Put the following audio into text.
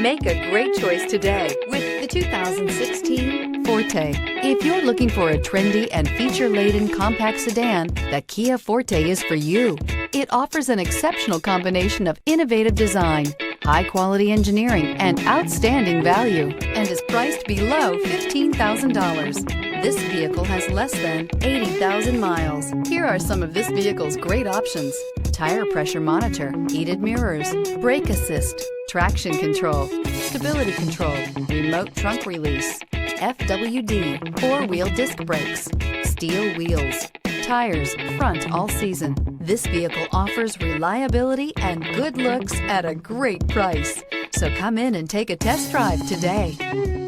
Make a great choice today with the 2016 Forte. If you're looking for a trendy and feature-laden compact sedan, the Kia Forte is for you. It offers an exceptional combination of innovative design, high-quality engineering, and outstanding value, and is priced below $15,000. This vehicle has less than 80,000 miles. Here are some of this vehicle's great options: tire pressure monitor, heated mirrors, brake assist, traction control, stability control, remote trunk release, FWD, four-wheel disc brakes, steel wheels, tires, front all season. This vehicle offers reliability and good looks at a great price. So come in and take a test drive today.